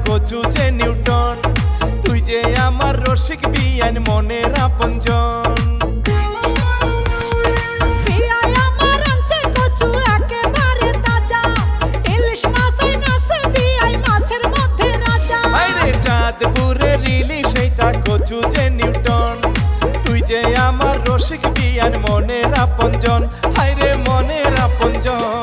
কচু যে নিউটন, তুই যে আমার রসিক বিয়ান মনের আপনজন। চাঁদপুরের ইলিশ সেইটা কচু যে নিউটন, তুই যে আমার রসিক বিয়ান মনের আপনজন, হায়রে মনের আপনজন।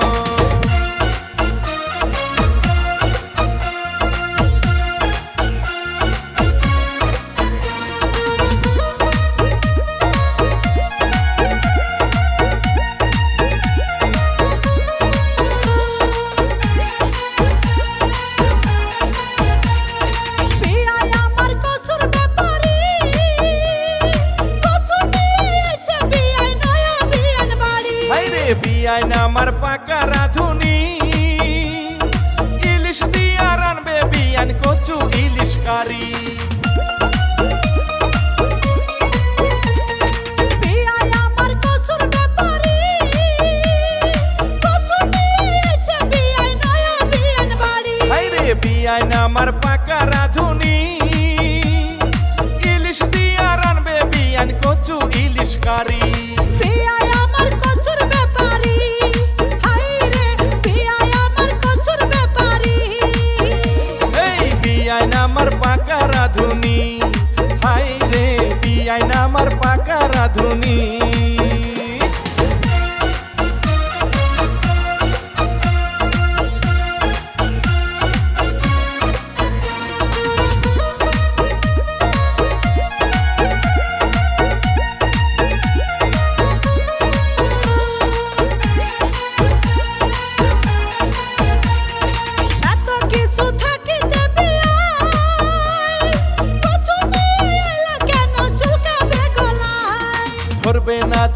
বিয়াইন আমার পাকা রাঁধুনি, ইলিশ দিয়া রানবে বিয়ান কচু ইলিশ কারি। বিয়াইন আমার পাকা রাঁধুনি, ইলিশ দিয়া রানবে বিয়ান কচু ইলিশ কারি। আমার পাকা রাঁধুনি, হায়রে বিয়াইন আমার পাকা রাঁধুনি।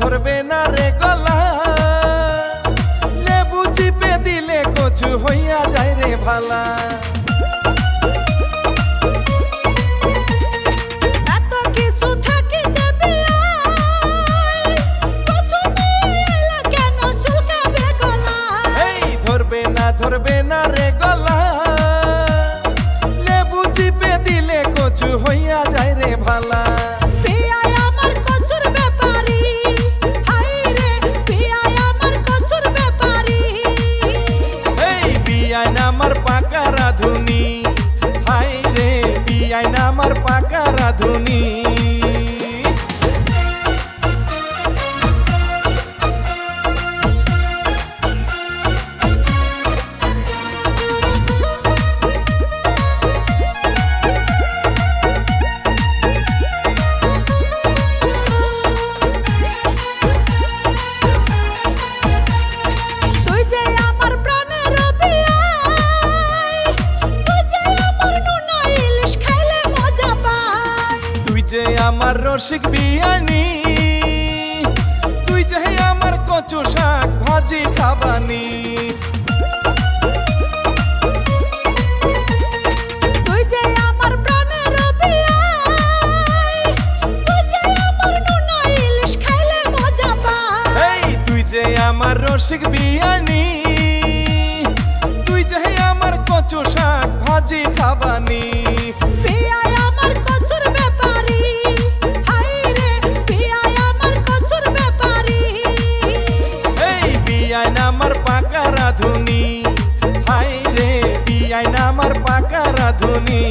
ধরবে না রে গলা, লেবু চিপে দিলে কচু হইয়া যায় রে ভালা। এত কিছু থাকিতে কেন চুলকাবে গলা? এই ধরবে না রে গলা, লেবু চিপে দিলে কচু হইয়া যায় রে ভালা। আমার পাকা রাঁধুনি, হায়রে বিয়াইন আমার পাকা রাঁধুনি। আমার রসিক বিয়ানি, তুই যে আমার কচু শাক ভাজি খাবানি। তুই যে আমার প্রাণের বিয়াই, তুই যে আমার নোনা ইলিশ খাইলে মজা পাই। এই তুই যে আমার রসিক বিয়ানি, তুই যে আমার কচু শাক ভাজি খাবানি। আমার পাকা রাঁধুনি, হায়রে বিয়াইন আমার পাকা রাঁধুনি।